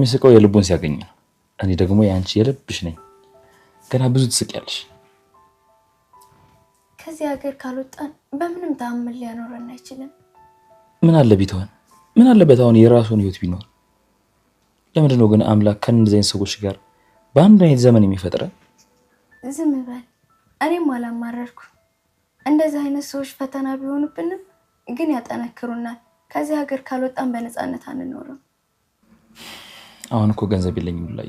የሚስቀው የልቡን ሲያገኝ ነው። እኔ ደግሞ ያንቺ የልብሽ ነኝ። ገና ብዙ ትስቂያለሽ። ከዚህ ሀገር ካልወጣን በምንም ተአምር ሊያኖረን አይችልም። ምን አለ ቢተወን? ምን አለበት አሁን የራሱን ህይወት ቢኖር? ለምንድን ነው ግን አምላክ ከእንደዚህ አይነት ሰዎች ጋር በአንድ አይነት ዘመን የሚፈጥረን? ዝም በል። እኔም አላማረርኩ። እንደዚህ አይነት ሰዎች ፈተና ቢሆኑብንም ግን ያጠነክሩናል። ከዚህ ሀገር ካልወጣን በነፃነት አንኖርም። አሁን እኮ ገንዘብ የለኝም ላይ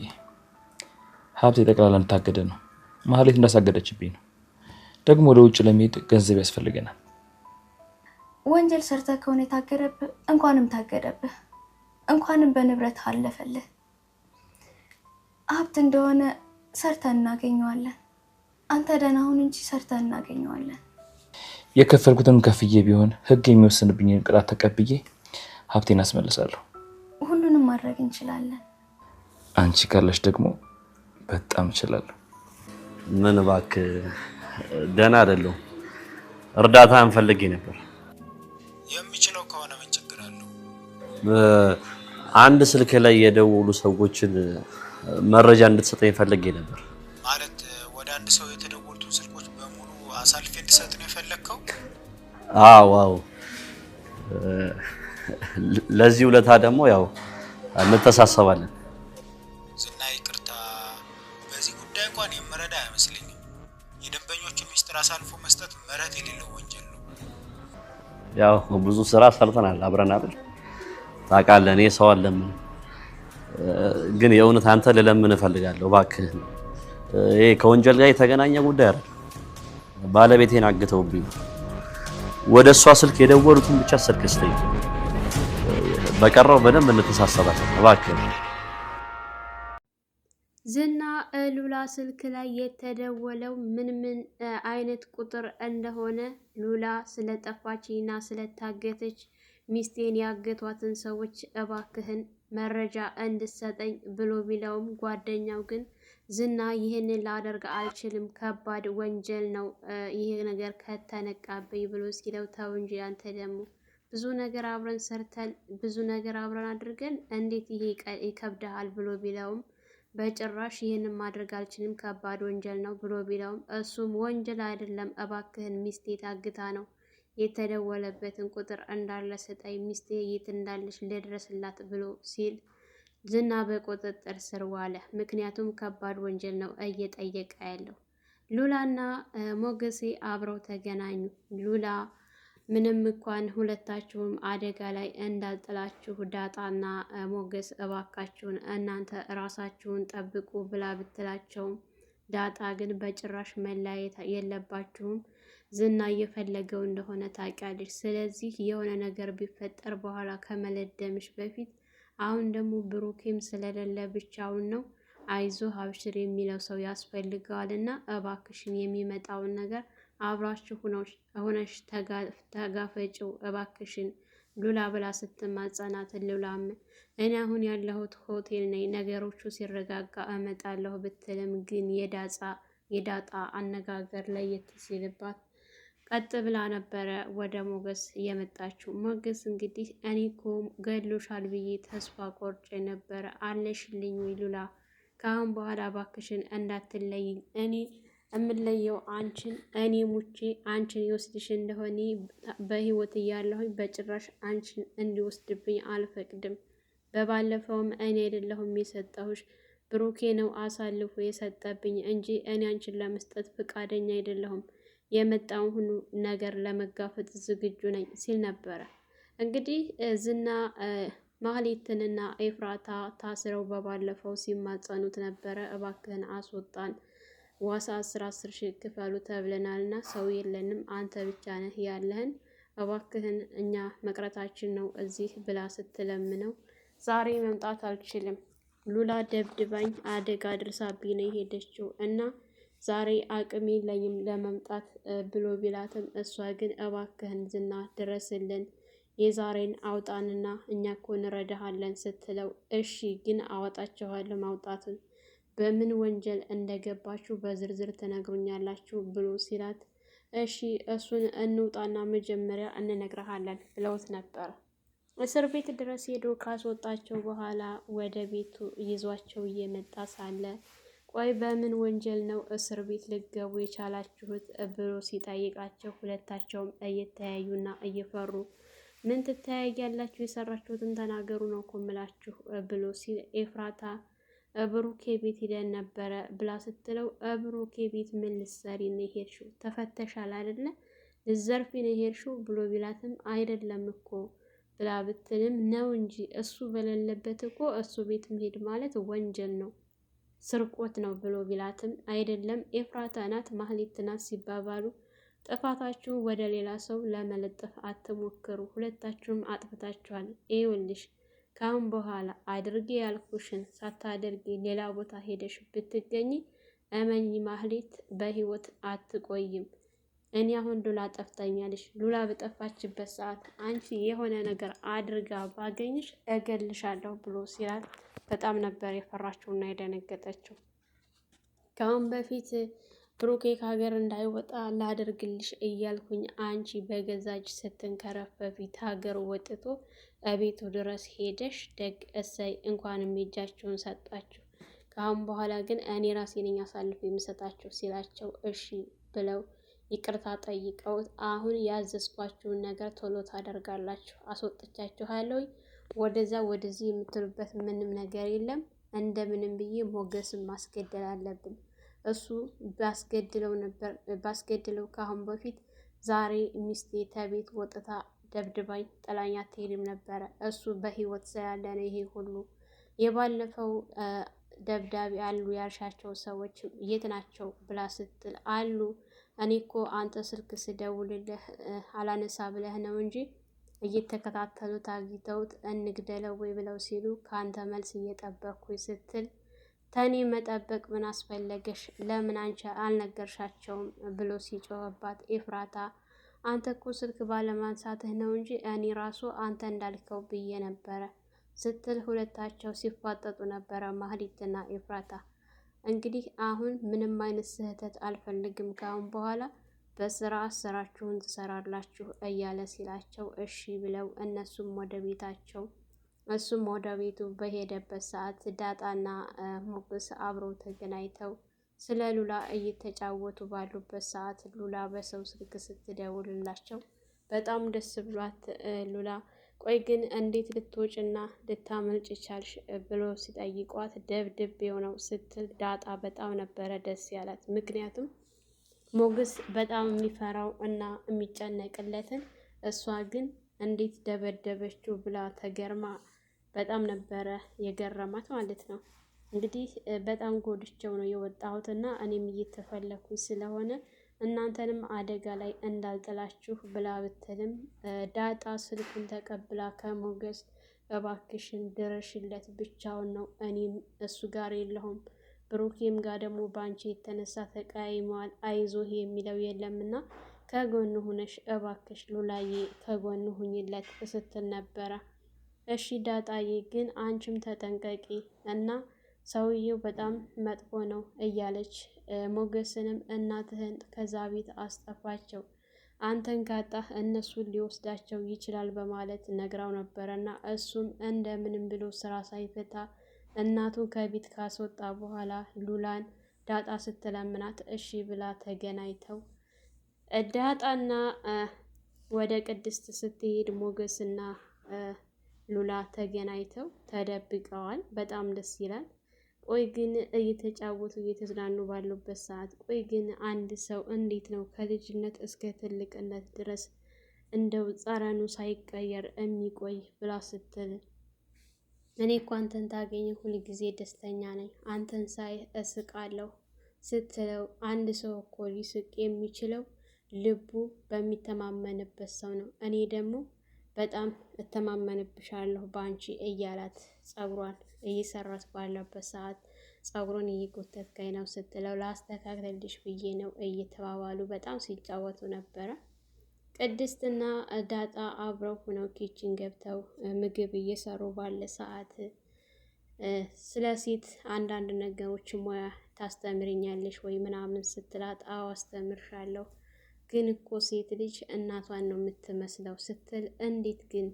ሀብት የጠቅላላ እንታገደ ነው። ማህሌት እንዳሳገደችብኝ ነው። ደግሞ ወደ ውጭ ለመሄድ ገንዘብ ያስፈልገናል። ወንጀል ሰርተህ ከሆነ የታገደብህ እንኳንም ታገደብህ፣ እንኳንም በንብረት አለፈልህ። ሀብት እንደሆነ ሰርተን እናገኘዋለን። አንተ ደህና ሁን እንጂ ሰርተን እናገኘዋለን። የከፈልኩትን ከፍዬ ቢሆን ህግ የሚወስንብኝን ቅጣት ተቀብዬ ሀብቴን አስመልሳለሁ። ሁሉንም ማድረግ እንችላለን። አንቺ ካለሽ ደግሞ በጣም እችላለሁ። ምን እባክህ ደህና አይደለሁ። እርዳታ እንፈልግ ነበር። የሚችለው ከሆነ ምን ችግር አለው? አንድ ስልክ ላይ የደወሉ ሰዎችን መረጃ እንድትሰጠኝ ፈልጌ ነበር። ማለት ወደ አንድ ሰው የተደወሉትን ስልኮች በሙሉ አሳልፌ እንድሰጥ ነው የፈለግከው? አዎ። ለዚህ ውለታ ደግሞ ያው እንተሳሰባለን። ዝና ይቅርታ፣ በዚህ ጉዳይ እንኳን የምረዳ አይመስለኝም። የደንበኞችን ሚስጥር አሳልፎ መስጠት ምህረት የሌለው ወንጀል ነው። ያው ብዙ ስራ ሰርተናል አብረን አይደል? ታውቃለህ፣ እኔ ሰው አለምን፣ ግን የእውነት አንተ ልለምን እፈልጋለሁ እባክህ። ይሄ ከወንጀል ጋር የተገናኘ ጉዳይ አይደል? ባለቤቴን አግተውብኝ ወደ እሷ ስልክ የደወሉትን ብቻ ስልክ ስጠኝ። በቀረው በደንብ እንተሳሰባለን እባክህ። ዝና ሉላ ስልክ ላይ የተደወለው ምን አይነት ቁጥር እንደሆነ ሉላ ስለጠፋችና ስለታገተች ሚስቴን ያገቷትን ሰዎች እባክህን መረጃ እንድሰጠኝ ብሎ ቢለውም ጓደኛው ግን ዝና ይህንን ላደርግ አልችልም፣ ከባድ ወንጀል ነው ይሄ ነገር ከተነቃበኝ ብሎ ሲለው ተው እንጂ አንተ ደግሞ ብዙ ነገር አብረን ሰርተን ብዙ ነገር አብረን አድርገን እንዴት ይሄ ይከብዳል ብሎ ቢለውም በጭራሽ ይህንን ማድረግ አልችልም፣ ከባድ ወንጀል ነው ብሎ ቢለውም እሱም ወንጀል አይደለም እባክህን ሚስቴ ታግታ ነው የተደወለበትን ቁጥር እንዳለ ስጠኝ፣ ሚስቴ የት እንዳለች ልድረስላት ብሎ ሲል ዝና በቁጥጥር ስር ዋለ። ምክንያቱም ከባድ ወንጀል ነው እየጠየቀ ያለው። ሉላና ሞገሴ አብረው ተገናኙ። ሉላ ምንም እንኳን ሁለታችሁም አደጋ ላይ እንዳልጥላችሁ ዳጣና ሞገስ እባካችሁን እናንተ ራሳችሁን ጠብቁ ብላ ብትላቸውም ዳጣ ግን በጭራሽ መለያየት የለባችሁም፣ ዝና እየፈለገው እንደሆነ ታውቂያለሽ። ስለዚህ የሆነ ነገር ቢፈጠር በኋላ ከመለደምሽ በፊት አሁን ደግሞ ብሩኬም ስለሌለ ብቻውን ነው፣ አይዞህ አብሽር የሚለው ሰው ያስፈልገዋል እና እባክሽን የሚመጣውን ነገር አብራችሁ ሆነሽ ተጋፈጭው እባክሽን ሉላ ብላ ስትማጸናት፣ ሉላም እኔ አሁን ያለሁት ሆቴል ነኝ ነገሮቹ ሲረጋጋ እመጣለሁ ብትልም ግን የዳጣ አነጋገር ላይ የትሲልባት ቀጥ ብላ ነበረ ወደ ሞገስ የመጣችው። ሞገስ እንግዲህ እኔ እኮ ገድሎሻል ብዬ ተስፋ ቆርጬ ነበረ፣ አለሽልኝ ወይ ሉላ? ከአሁን በኋላ እባክሽን እንዳትለይኝ፣ እኔ እምለየው አንቺን፣ እኔ ሙቼ አንቺን ይወስድሽ እንደሆነ በህይወት እያለሁኝ በጭራሽ አንቺን እንዲወስድብኝ አልፈቅድም። በባለፈውም እኔ አይደለሁም የሰጠሁሽ ብሩኬ ነው አሳልፎ የሰጠብኝ እንጂ እኔ አንቺን ለመስጠት ፍቃደኛ አይደለሁም፣ የመጣውን ሁሉ ነገር ለመጋፈጥ ዝግጁ ነኝ ሲል ነበረ። እንግዲህ ዝና ማህሌትንና ኤፍራታ ታስረው በባለፈው ሲማጸኑት ነበረ። እባክህን አስወጣን፣ ዋሳ 10 ሺህ ክፈሉ ተብለናልና ሰው የለንም፣ አንተ ብቻ ነህ ያለህን፣ እባክህን እኛ መቅረታችን ነው እዚህ ብላ ስትለምነው ዛሬ መምጣት አልችልም፣ ሉላ ደብድባኝ አደጋ አድርሳብኝ ነው የሄደችው እና ዛሬ አቅሜ የለኝም ለመምጣት ብሎ ቢላትም እሷ ግን እባክህን ዝና ድረስልን፣ የዛሬን አውጣንና እኛ እኮ እንረዳሃለን ስትለው እሺ ግን አወጣችኋለሁ፣ ማውጣቱን በምን ወንጀል እንደገባችሁ በዝርዝር ትነግሩኛላችሁ ብሎ ሲላት እሺ እሱን እንውጣና መጀመሪያ እንነግረሃለን ብለውት ነበር። እስር ቤት ድረስ ሄዶ ካስወጣቸው በኋላ ወደ ቤቱ ይዟቸው እየመጣ ሳለ ቆይ በምን ወንጀል ነው እስር ቤት ልገቡ የቻላችሁት ብሎ ሲጠይቃቸው ሁለታቸውም እየተያዩና እየፈሩ ምን ትተያያላችሁ? የሰራችሁትን ተናገሩ ነው እኮ እምላችሁ ብሎ ሲል ኤፍራታ ብሩኬ ቤት ሂደን ነበረ ብላ ስትለው ብሩኬ ቤት ምን ልትሰሪ ነው የሄድሽው? ተፈተሻል አይደለ? ልትዘርፊ ነው የሄድሽው ብሎ ቢላትም አይደለም እኮ ብላ ብትልም ነው እንጂ እሱ በሌለበት እኮ እሱ ቤት መሄድ ማለት ወንጀል ነው፣ ስርቆት ነው ብሎ ቢላትም አይደለም ኤፍራታ ናት ማህሌት ናት ሲባባሉ ጥፋታችሁ ወደ ሌላ ሰው ለመለጠፍ አትሞክሩ፣ ሁለታችሁም አጥፍታችኋል። ይኸውልሽ ካሁን በኋላ አድርጌ ያልኩሽን ሳታደርጊ ሌላ ቦታ ሄደሽ ብትገኝ እመኝ ማህሌት በህይወት አትቆይም። እኔ አሁን ሉላ ጠፍታኛለሽ። ሉላ በጠፋችበት ሰዓት አንቺ የሆነ ነገር አድርጋ ባገኝሽ እገልሻለሁ ብሎ ሲላት በጣም ነበር የፈራችውና የደነገጠችው። ከአሁን በፊት ብሩኬ ከሀገር እንዳይወጣ ላደርግልሽ እያልኩኝ አንቺ በገዛጅ ስትንከረፈፊ ሀገር ወጥቶ እቤቱ ድረስ ሄደሽ ደግ እሰይ እንኳንም እጃችሁን ሰጣችሁ። ከአሁን በኋላ ግን እኔ ራሴ ነኝ አሳልፎ የምሰጣችሁ ሲላቸው እሺ ብለው ይቅርታ ጠይቀውት አሁን ያዘዝኳችሁን ነገር ቶሎ ታደርጋላችሁ፣ አስወጥቻችኋለሁ፣ ወደዛ ወደዚህ የምትሉበት ምንም ነገር የለም። እንደምንም ብዬ ሞገስን ማስገደል አለብን። እሱ ባስገድለው ከአሁን በፊት ዛሬ ሚስቴ ተቤት ወጥታ ደብድባኝ ጥላኝ አትሄድም ነበረ። እሱ በህይወት ስላለ ነው ይሄ ሁሉ። የባለፈው ደብዳቤ አሉ ያልሻቸው ሰዎች የት ናቸው ብላ ስትል አሉ። እኔ እኮ አንተ ስልክ ስደውልልህ አላነሳ ብለህ ነው እንጂ እየተከታተሉት አግኝተውት እንግደለው ወይ ብለው ሲሉ ከአንተ መልስ እየጠበቅኩኝ ስትል ተኔ መጠበቅ ምን አስፈለገሽ? ለምን አንቺ አልነገርሻቸውም ብሎ ሲጮህባት ኤፍራታ አንተ እኮ ስልክ ባለማንሳትህ ነው እንጂ እኔ ራሱ አንተ እንዳልከው ብዬ ነበረ ስትል ሁለታቸው ሲፋጠጡ ነበረ ማህሌትና ኤፍራታ። እንግዲህ አሁን ምንም አይነት ስህተት አልፈልግም፣ ካሁን በኋላ በስራ ስራችሁን ትሰራላችሁ እያለ ሲላቸው እሺ ብለው እነሱም ወደ ቤታቸው እሱም ወደ ቤቱ በሄደበት ሰዓት ዳጣና ሞገስ አብረው ተገናኝተው ስለ ሉላ እየተጫወቱ ባሉበት ሰዓት ሉላ በሰው ስልክ ስትደውልላቸው በጣም ደስ ብሏት ሉላ ቆይ ግን እንዴት ልትወጭና ልታመልጭ ቻልሽ ብሎ ሲጠይቋት ደብድቤው ነው ስትል ዳጣ በጣም ነበረ ደስ ያላት። ምክንያቱም ሞገስ በጣም የሚፈራው እና የሚጨነቅለትን እሷ ግን እንዴት ደበደበችው ብላ ተገርማ በጣም ነበረ የገረማት ማለት ነው። እንግዲህ በጣም ጎድቼው ነው የወጣሁት እና እኔም እየተፈለኩኝ ስለሆነ እናንተንም አደጋ ላይ እንዳልጥላችሁ ብላ ብትልም ዳጣ ስልኩን ተቀብላ ከሞገስ እባክሽን ድረሽለት፣ ብቻውን ነው፣ እኔም እሱ ጋር የለሁም፣ ብሩኬም ጋር ደግሞ በአንቺ የተነሳ ተቀያይመዋል፣ አይዞህ የሚለው የለምና ከጎን ሁነሽ እባክሽ ሉላዬ ከጎን ሁኝለት ስትል ነበረ። እሺ ዳጣዬ ግን አንቺም ተጠንቀቂ እና ሰውየው በጣም መጥፎ ነው እያለች ሞገስንም እናትህን ከዛ ቤት አስጠፋቸው፣ አንተን ካጣህ እነሱን ሊወስዳቸው ይችላል በማለት ነግራው ነበረና እሱም እንደምንም ብሎ ስራ ሳይፈታ እናቱን ከቤት ካስወጣ በኋላ ሉላን ዳጣ ስትለምናት እሺ ብላ ተገናኝተው ዳጣና ወደ ቅድስት ስትሄድ ሞገስና ሉላ ተገናኝተው ተደብቀዋል። በጣም ደስ ይላል። ቆይ ግን እየተጫወቱ እየተዝናኑ ባሉበት ሰዓት ቆይ ግን አንድ ሰው እንዴት ነው ከልጅነት እስከ ትልቅነት ድረስ እንደው ጸረኑ ሳይቀየር የሚቆይ ብላ ስትል እኔ እኮ አንተን ታገኘ ሁል ጊዜ ደስተኛ ነኝ፣ አንተን ሳይ እስቃለሁ ስትለው አንድ ሰው እኮ ሊስቅ የሚችለው ልቡ በሚተማመንበት ሰው ነው። እኔ ደግሞ በጣም እተማመንብሻለሁ በአንቺ እያላት ጸጉሯን እየሰራት ባለበት ሰዓት ጸጉሩን እየጎተትከኝ ነው ስትለው ላስተካክልልሽ ብዬ ነው እየተባባሉ በጣም ሲጫወቱ ነበረ። ቅድስትና ዳጣ አብረው ሆነው ኪችን ገብተው ምግብ እየሰሩ ባለ ሰዓት ስለ ሴት አንዳንድ ነገሮች ሙያ ታስተምርኛለሽ ወይ ምናምን ስትላት አዎ አስተምርሻለሁ፣ ግን እኮ ሴት ልጅ እናቷን ነው የምትመስለው ስትል እንዴት ግን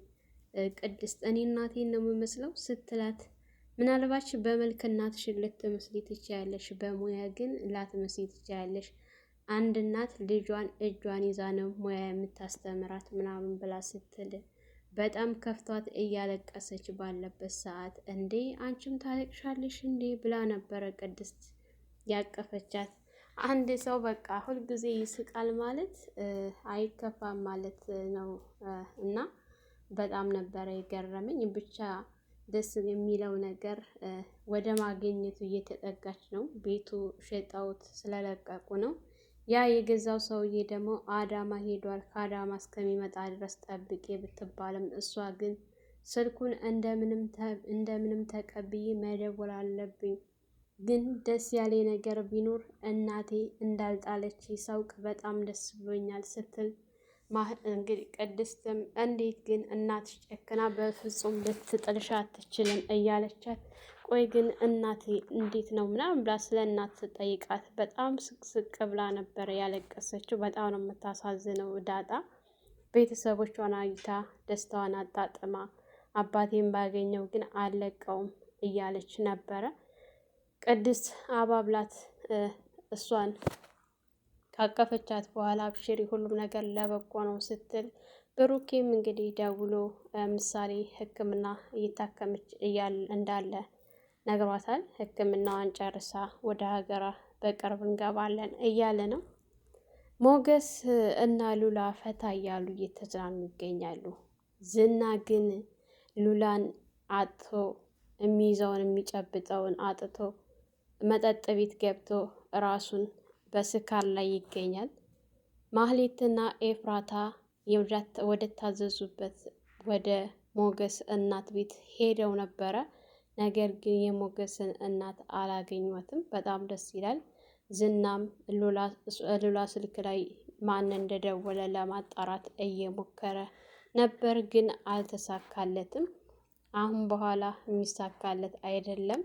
ቅድስት እኔ እናቴን ነው የምመስለው ስትላት ምናልባች በመልክ እናትሽን ልትመስሊ ትችያለሽ፣ በሙያ ግን ላትመስሊ ትችያለሽ። አንድ እናት ልጇን እጇን ይዛ ነው ሙያ የምታስተምራት ምናምን ብላ ስትል በጣም ከፍቷት እያለቀሰች ባለበት ሰዓት እንዴ አንቺም ታለቅሻለሽ እንዴ ብላ ነበረ ቅድስት ያቀፈቻት። አንድ ሰው በቃ ሁልጊዜ ይስቃል ማለት አይከፋም ማለት ነው። እና በጣም ነበረ የገረመኝ። ብቻ ደስ የሚለው ነገር ወደ ማግኘቱ እየተጠጋች ነው። ቤቱ ሸጠውት ስለለቀቁ ነው። ያ የገዛው ሰውዬ ደግሞ አዳማ ሄዷል። ከአዳማ እስከሚመጣ ድረስ ጠብቄ ብትባልም እሷ ግን ስልኩን እንደምንም ተቀብዬ መደወል አለብኝ። ግን ደስ ያለ ነገር ቢኖር እናቴ እንዳልጣለች ሳውቅ በጣም ደስ ብሎኛል ስትል እንግዲህ ቅድስትም እንዴት ግን እናትሽ ጨክና በፍጹም ልትጥልሽ አትችልም እያለቻት፣ ቆይ ግን እናቴ እንዴት ነው ምናምን ብላ ስለ እናት ስጠይቃት በጣም ስቅስቅ ብላ ነበረ ያለቀሰችው። በጣም ነው የምታሳዝነው ዳጣ። ቤተሰቦቿን አይታ ደስታዋን አጣጥማ አባቴን ባገኘው ግን አልለቀውም እያለች ነበረ። ቅድስት አባብላት እሷን ካቀፈቻት በኋላ አብሽሪ ሁሉም ነገር ለበጎ ነው ስትል ብሩኬም እንግዲህ ደውሎ ምሳሌ ሕክምና እየታከመች እንዳለ ነግሯታል። ሕክምናዋን ጨርሳ ወደ ሀገሯ በቅርብ እንገባለን እያለ ነው። ሞገስ እና ሉላ ፈታ እያሉ እየተዝናኑ ይገኛሉ። ዝና ግን ሉላን አጥቶ የሚይዘውን የሚጨብጠውን አጥቶ መጠጥ ቤት ገብቶ ራሱን በስካር ላይ ይገኛል። ማህሌትና ኤፍራታ ወደ ታዘዙበት ወደ ሞገስ እናት ቤት ሄደው ነበረ። ነገር ግን የሞገስን እናት አላገኟትም። በጣም ደስ ይላል። ዝናም ሉላ ስልክ ላይ ማን እንደደወለ ለማጣራት እየሞከረ ነበር፣ ግን አልተሳካለትም። አሁን በኋላ የሚሳካለት አይደለም።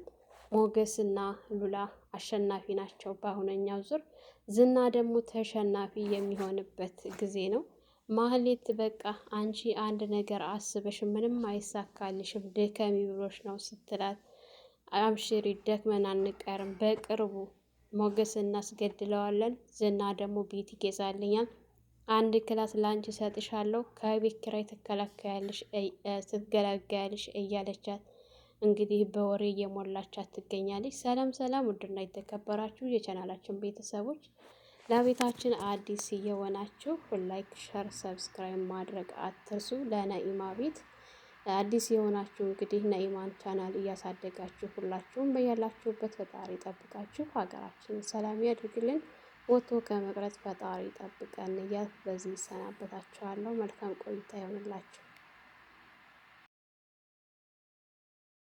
ሞገስና ሉላ አሸናፊ ናቸው በአሁነኛው ዙር። ዝና ደግሞ ተሸናፊ የሚሆንበት ጊዜ ነው። ማህሌት በቃ አንቺ አንድ ነገር አስበሽ ምንም አይሳካልሽም ደከሚ ብሎሽ ነው ስትላት፣ አብሽሪ ደክመን አንቀርም፣ በቅርቡ ሞገስ እናስገድለዋለን። ዝና ደግሞ ቤት ይገዛልኛል፣ አንድ ክላስ ላንቺ ሰጥሻለሁ፣ ከቤት ኪራይ ትገላገያለሽ እያለቻት እንግዲህ በወሬ እየሞላቻት ትገኛለች። ሰላም ሰላም! ውድና የተከበራችሁ የቻናላችን ቤተሰቦች ለቤታችን አዲስ እየሆናችሁ ላይክ፣ ሸር፣ ሰብስክራይብ ማድረግ አትርሱ። ለነኢማ ቤት አዲስ የሆናችሁ እንግዲህ ነኢማን ቻናል እያሳደጋችሁ ሁላችሁም በያላችሁበት ፈጣሪ ጠብቃችሁ ሀገራችን ሰላም ያድርግልን። ወጥቶ ከመቅረት ፈጣሪ ጠብቀን እያልኩ በዚህ ይሰናበታችኋለሁ። መልካም ቆይታ ይሆንላችሁ።